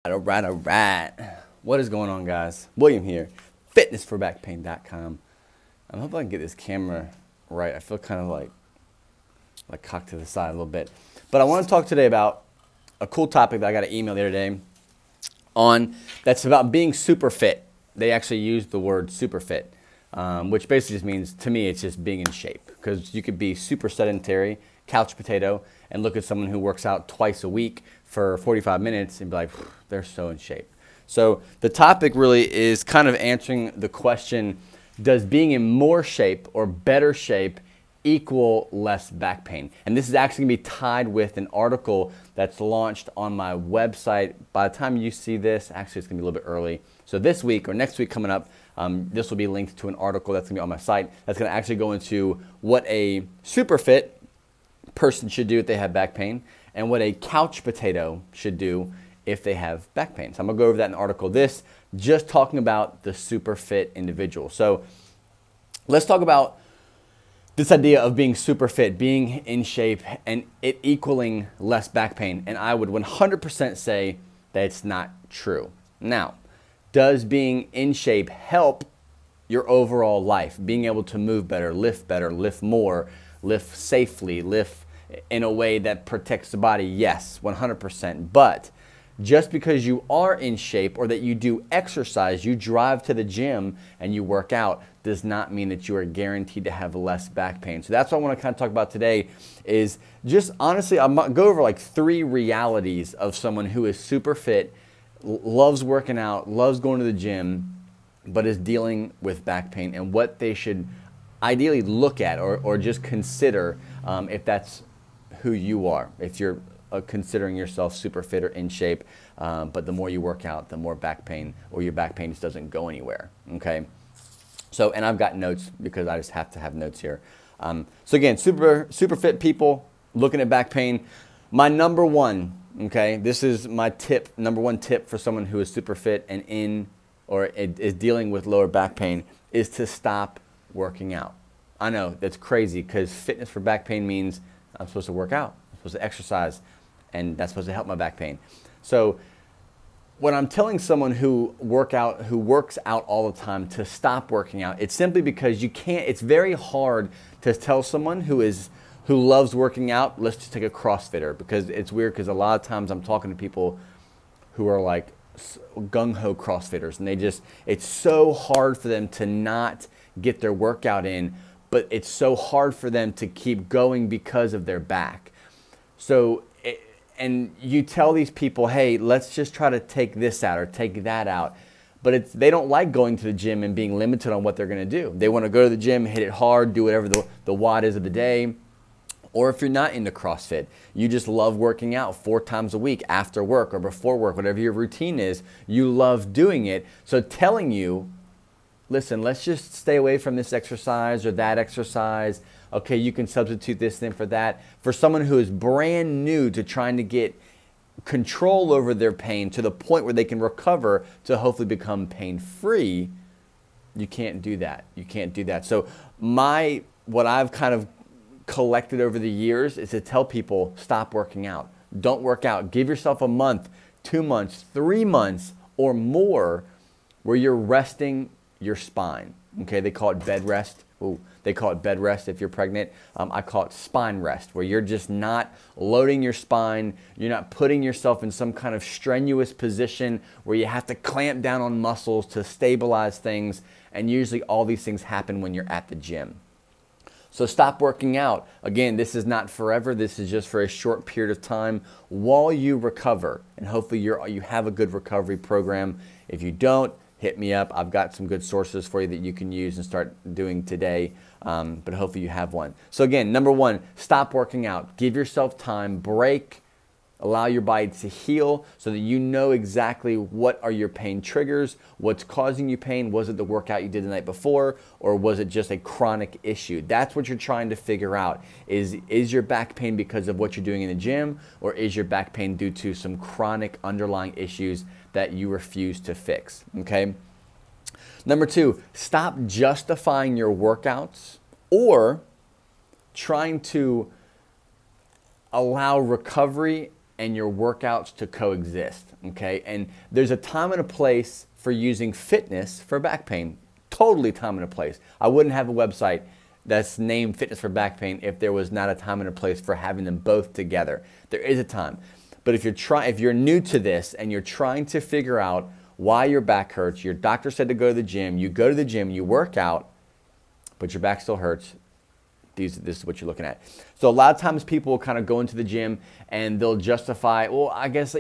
All right. What is going on, guys? William here, fitnessforbackpain.com. I hope I can get this camera right. I feel kind of like cocked to the side a little bit. But I want to talk today about a cool topic that I got an email the other day on that's about being super fit. They actually used the word super fit, which basically just means, to me, it's just being in shape. Because you could be super sedentary, couch potato, and look at someone who works out twice a week for 45 minutes and be like, they're so in shape. So the topic really is kind of answering the question, does being in more shape or better shape equal less back pain? And this is actually going to be tied with an article that's launched on my website. By the time you see this, actually it's going to be a little bit early. So this week or next week coming up, this will be linked to an article that's going to be on my site that's going to actually go into what a super fit person should do if they have back pain and what a couch potato should do if they have back pain. So I'm going to go over that in the article. This just talking about the super fit individual. So let's talk about this idea of being super fit, being in shape, and it equaling less back pain. And I would 100% say that it's not true. Now, does being in shape help your overall life? Being able to move better, lift more, lift safely, lift in a way that protects the body? Yes, 100%. But just because you are in shape or that you do exercise, you drive to the gym and you work out, does not mean that you are guaranteed to have less back pain. So that's what I want to kind of talk about today is just honestly, I'm going to go over like 3 realities of someone who is super fit, loves working out, loves going to the gym, but is dealing with back pain and what they should ideally look at or just consider if that's who you are. If you're considering yourself super fit or in shape, but the more you work out, the more back pain, or your back pain just doesn't go anywhere, okay? So, and I've got notes because I just have to have notes here. So again, super fit people looking at back pain. My number one, okay, this is my tip, number 1 tip for someone who is super fit and in or is dealing with lower back pain is to stop working out. I know that's crazy because fitness for back pain means I'm supposed to work out, I'm supposed to exercise, and that's supposed to help my back pain. So when I'm telling someone who works out all the time to stop working out, it's simply because you can't, it's very hard to tell someone who loves working out, let's just take a CrossFitter, because it's weird because a lot of times I'm talking to people who are like gung-ho CrossFitters and it's so hard for them to not get their workout in, but it's so hard for them to keep going because of their back. So, and you tell these people, hey, let's just try to take this out or take that out. But they don't like going to the gym and being limited on what they're going to do. They want to go to the gym, hit it hard, do whatever the watt is of the day. Or if you're not into CrossFit, you just love working out 4 times a week after work or before work, whatever your routine is, you love doing it. So telling you, listen, let's just stay away from this exercise or that exercise. Okay, you can substitute this thing for that. For someone who is brand new to trying to get control over their pain to the point where they can recover to hopefully become pain-free, you can't do that. You can't do that. So what I've kind of collected over the years is to tell people, stop working out. Don't work out. Give yourself a month, 2 months, 3 months or more where you're resting your spine. Okay, they call it bed rest. Ooh, they call it bed rest if you're pregnant. I call it spine rest, where you're just not loading your spine. You're not putting yourself in some kind of strenuous position where you have to clamp down on muscles to stabilize things. And usually all these things happen when you're at the gym. So stop working out. Again, this is not forever. This is just for a short period of time while you recover. And hopefully you have a good recovery program. If you don't, hit me up. I've got some good sources for you that you can use and start doing today, but hopefully you have one. So again, number 1, stop working out. Give yourself time, break, allow your body to heal so that you know exactly what are your pain triggers, what's causing you pain. Was it the workout you did the night before, or was it just a chronic issue? That's what you're trying to figure out. Is your back pain because of what you're doing in the gym, or is your back pain due to some chronic underlying issues that you refuse to fix, okay? Number 2, stop justifying your workouts or trying to allow recovery and your workouts to coexist, okay? And there's a time and a place for using fitness for back pain. Totally time and a place. I wouldn't have a website that's named Fitness for Back Pain if there was not a time and a place for having them both together. There is a time. But if you're new to this and you're trying to figure out why your back hurts, your doctor said to go to the gym, you go to the gym, you work out, but your back still hurts, this is what you're looking at. So a lot of times people will kind of go into the gym and they'll justify, well, I guess,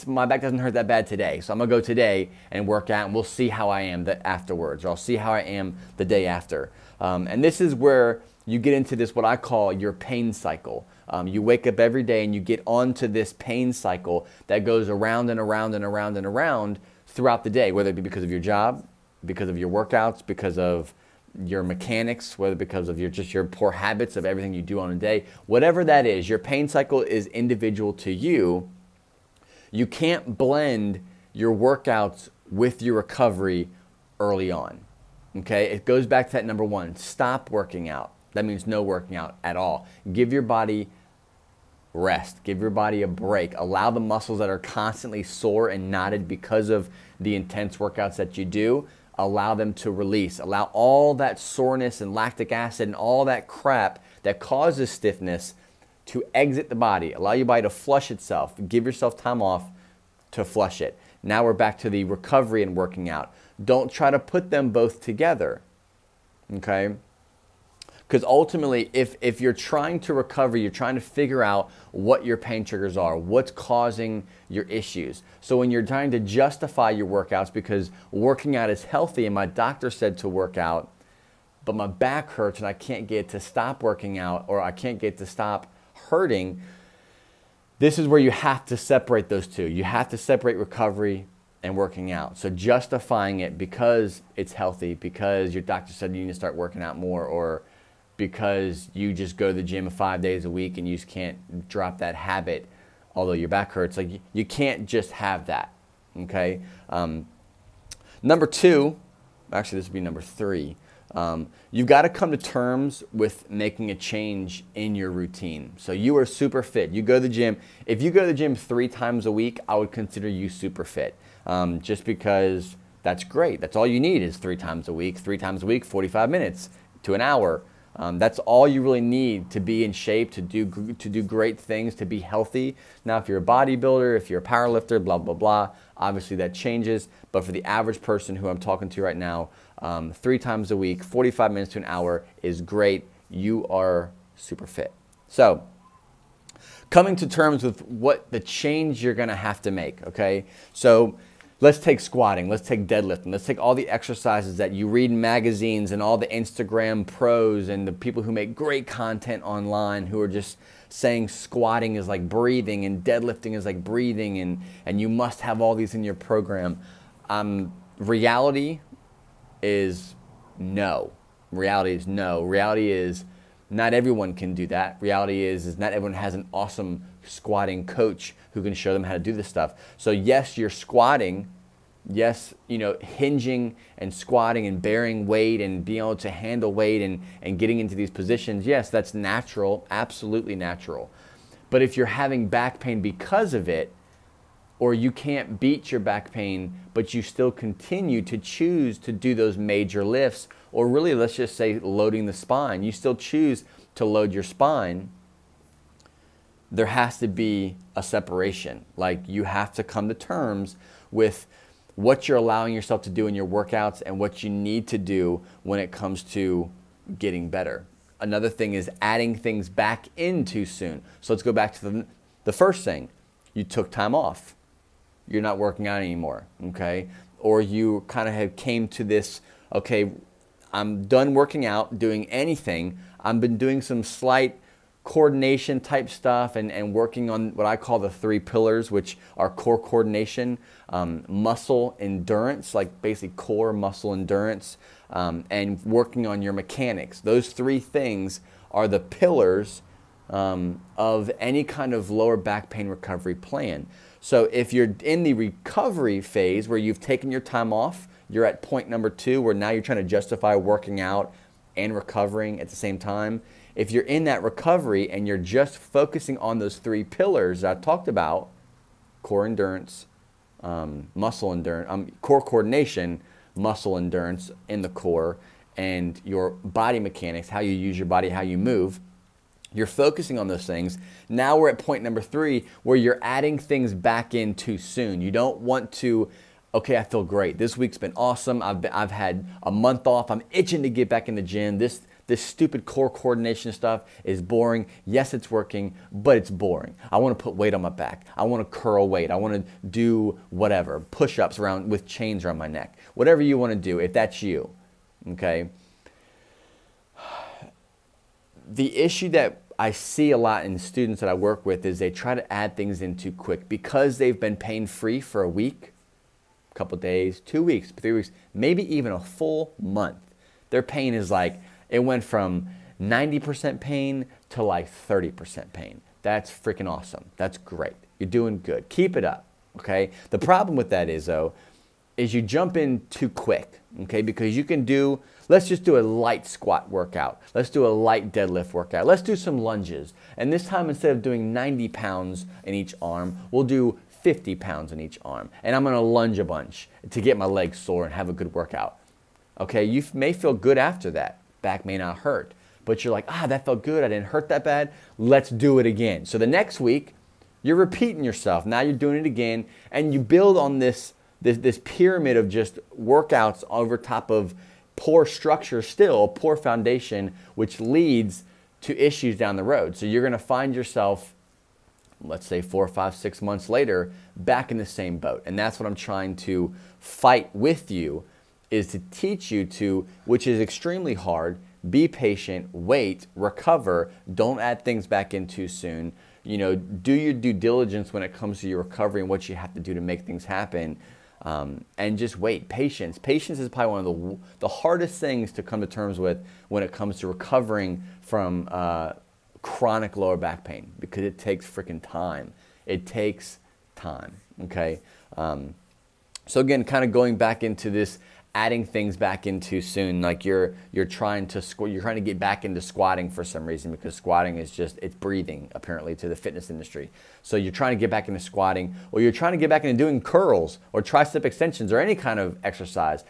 my back doesn't hurt that bad today, so I'm gonna go today and work out and we'll see how I am afterwards, or I'll see how I am the day after. And this is where you get into this, what I call your pain cycle. You wake up every day and you get onto this pain cycle that goes around and around and around and around throughout the day, whether it be because of your job, because of your workouts, because of your mechanics, whether because of your poor habits of everything you do on a day, whatever that is, your pain cycle is individual to you. You can't blend your workouts with your recovery early on, okay? It goes back to that number one, stop working out. That means no working out at all. Give your body rest, give your body a break, allow the muscles that are constantly sore and knotted because of the intense workouts that you do, allow them to release. Allow all that soreness and lactic acid and all that crap that causes stiffness to exit the body. Allow your body to flush itself. Give yourself time off to flush it. Now we're back to the recovery and working out. Don't try to put them both together, okay? Because ultimately, if you're trying to recover, you're trying to figure out what your pain triggers are, what's causing your issues. So when you're trying to justify your workouts because working out is healthy and my doctor said to work out, but my back hurts and I can't get to stop working out, or I can't get to stop hurting, this is where you have to separate those two. You have to separate recovery and working out. So justifying it because it's healthy, because your doctor said you need to start working out more, or because you just go to the gym 5 days a week and you just can't drop that habit, although your back hurts. Like, you can't just have that, okay? Number two, actually this would be number three, you've got to come to terms with making a change in your routine. So you are super fit. You go to the gym. If you go to the gym 3 times a week, I would consider you super fit, just because that's great. That's all you need is 3 times a week. 3 times a week, 45 minutes to an hour. That's all you really need to be in shape, to do great things, to be healthy. Now, if you're a bodybuilder, if you're a powerlifter, blah, blah, blah, obviously that changes. But for the average person who I'm talking to right now, 3 times a week, 45 minutes to an hour is great. You are super fit. So coming to terms with what the change you're going to have to make, okay? So let's take squatting, let's take deadlifting, let's take all the exercises that you read in magazines and all the Instagram pros and the people who make great content online who are just saying squatting is like breathing and deadlifting is like breathing and you must have all these in your program. Reality is no. Reality is no. Reality is not everyone can do that. Reality is not everyone has an awesome squatting coach who can show them how to do this stuff. So yes, you're squatting. Yes, hinging and squatting and bearing weight and being able to handle weight and getting into these positions. Yes, that's natural, absolutely natural. But if you're having back pain because of it, or you can't beat your back pain, but you still continue to choose to do those major lifts, or really let's just say loading the spine, you still choose to load your spine, there has to be a separation. Like, you have to come to terms with what you're allowing yourself to do in your workouts and what you need to do when it comes to getting better. Another thing is adding things back in too soon. So let's go back to the first thing. You took time off. You're not working out anymore, okay? Or you kind of came to this, okay, I'm done working out, doing anything. I've been doing some slight coordination type stuff and working on what I call the 3 pillars, which are core coordination, muscle endurance, like basically core muscle endurance, and working on your mechanics. Those 3 things are the pillars of any kind of lower back pain recovery plan. So if you're in the recovery phase where you've taken your time off, you're at point number 2 where now you're trying to justify working out and recovering at the same time. if you're in that recovery and you're just focusing on those 3 pillars that I talked about, core endurance, muscle endurance, core coordination, muscle endurance in the core, and your body mechanics, how you use your body, how you move, you're focusing on those things. Now we're at point number 3 where you're adding things back in too soon. You don't want to, okay, I feel great. This week's been awesome. I've had a month off. I'm itching to get back in the gym. This stupid core coordination stuff is boring. Yes, it's working, but it's boring. I want to put weight on my back. I want to curl weight. I want to do whatever, push-ups around with chains around my neck. Whatever you want to do, if that's you, okay? The issue that I see a lot in students that I work with is they try to add things in too quick because they've been pain-free for a week, a couple days, 2 weeks, 3 weeks, maybe even a full month. Their pain is like, it went from 90% pain to like 30% pain. That's freaking awesome. That's great. You're doing good. Keep it up, okay? The problem with that is, though, is you jump in too quick, okay? Because you can do, let's just do a light squat workout. Let's do a light deadlift workout. Let's do some lunges. And this time, instead of doing 90 pounds in each arm, we'll do 50 pounds in each arm. And I'm gonna lunge a bunch to get my legs sore and have a good workout. Okay, you may feel good after that. Back may not hurt, but you're like, that felt good. I didn't hurt that bad. Let's do it again. So the next week, you're repeating yourself. Now you're doing it again, and you build on this pyramid of just workouts over top of poor structure still, poor foundation, which leads to issues down the road. So you're going to find yourself, let's say 4, 5, 6 months later, back in the same boat. And that's what I'm trying to fight with you, is to teach you to, which is extremely hard, be patient, wait, recover, don't add things back in too soon. You know, do your due diligence when it comes to your recovery and what you have to do to make things happen. And just wait. Patience. Patience is probably one of the hardest things to come to terms with when it comes to recovering from chronic lower back pain, because it takes freaking time. It takes time, okay? So again, kind of going back into this, adding things back in too soon, like you're trying to get back into squatting for some reason, because squatting is just, it's breathing apparently to the fitness industry. So you're trying to get back into squatting, or you're trying to get back into doing curls or tricep extensions or any kind of exercise.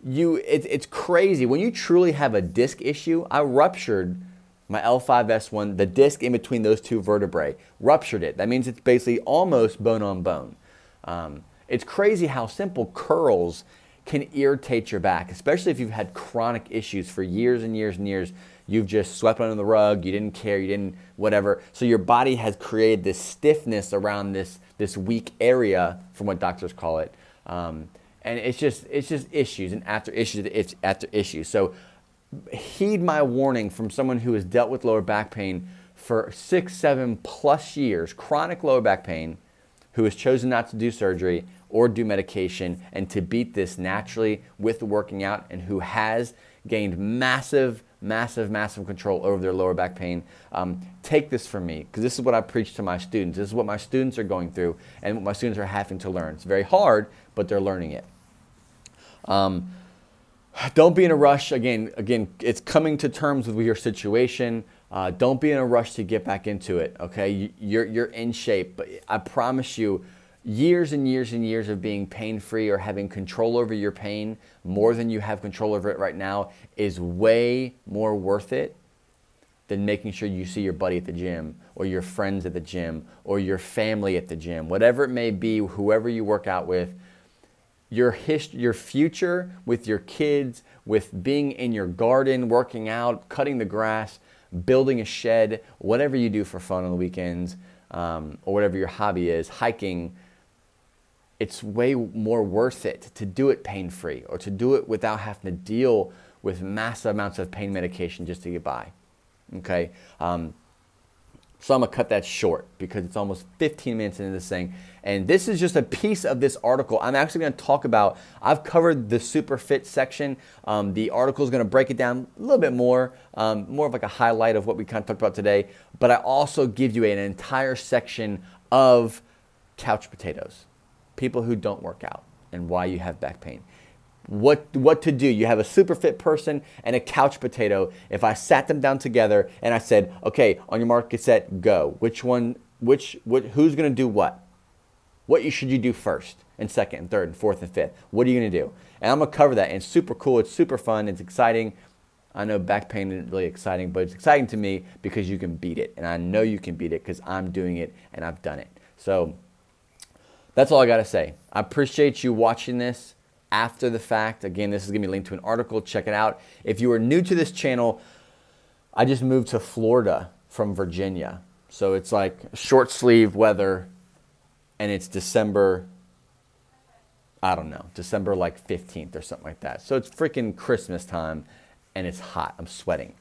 It's crazy. When you truly have a disc issue, I ruptured my L5-S1, the disc in between those 2 vertebrae, ruptured it. That means it's basically almost bone on bone. It's crazy how simple curls can irritate your back, especially if you've had chronic issues for years and years and years. You've just swept under the rug, you didn't care, you didn't whatever. So your body has created this stiffness around this weak area, from what doctors call it. And it's just issues, and after issues, it's after issues. So heed my warning from someone who has dealt with lower back pain for 6, 7+ years, chronic lower back pain, who has chosen not to do surgery or do medication, and to beat this naturally with working out, and who has gained massive control over their lower back pain. Take this from me, because this is what I preach to my students. This is what my students are going through and what my students are having to learn. It's very hard, but they're learning it. Don't be in a rush. Again, it's coming to terms with your situation. Don't be in a rush to get back into it, okay? You're in shape, but I promise you, years and years and years of being pain-free or having control over your pain more than you have control over it right now is way more worth it than making sure you see your buddy at the gym, or your friends at the gym, or your family at the gym, whatever it may be, whoever you work out with. Your future with your kids, with being in your garden, working out, cutting the grass, building a shed, whatever you do for fun on the weekends, or whatever your hobby is, hiking, it's way more worth it to do it pain-free, or to do it without having to deal with massive amounts of pain medication just to get by, okay? So I'm gonna cut that short because it's almost 15 minutes into this thing. And this is just a piece of this article. I'm actually gonna talk about, I've covered the super fit section. The article is gonna break it down a little bit more, more of like a highlight of what we kind of talked about today. But I also give you an entire section of couch potatoes, people who don't work out and why you have back pain. what to do. You have a super fit person and a couch potato. If I sat them down together and I said, okay, on your mark, get set, go. Who's going to do what? What should you do first and second and third and fourth and fifth? What are you going to do? And I'm going to cover that. And it's super cool. It's super fun. It's exciting. I know back pain isn't really exciting, but it's exciting to me because you can beat it. And I know you can beat it because I'm doing it and I've done it. So that's all I got to say. I appreciate you watching this after the fact. Again, this is going to be linked to an article. Check it out. If you are new to this channel, I just moved to Florida from Virginia. So it's like short sleeve weather, and it's December, I don't know, December like 15th or something like that. So it's freaking Christmas time, and it's hot. I'm sweating.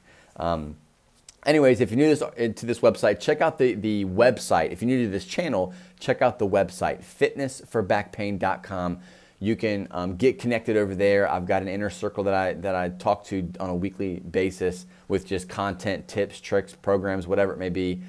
Anyways, if you're new to this website, check out the website. If you're new to this channel, check out the website, fitnessforbackpain.com. You can get connected over there. I've got an inner circle that I talk to on a weekly basis with just content, tips, tricks, programs, whatever it may be.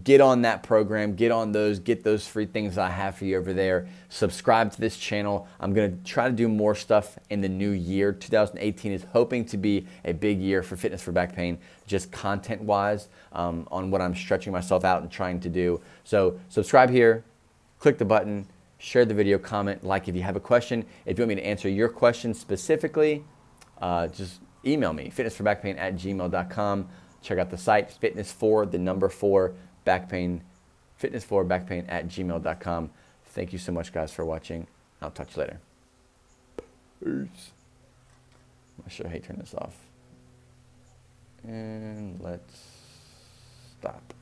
Get on that program, get on those, get those free things I have for you over there. Subscribe to this channel. I'm going to try to do more stuff in the new year. 2018 is hoping to be a big year for Fitness for Back Pain, just content-wise, on what I'm stretching myself out and trying to do. So subscribe here, click the button, share the video, comment, like if you have a question. If you want me to answer your question specifically, just email me, fitnessforbackpain@gmail.com. Check out the site, fitnessforbackpain, fitnessforbackpain@gmail.com. Thank you so much, guys, for watching. I'll talk to you later. Peace. I sure hate turning this off. And let's stop.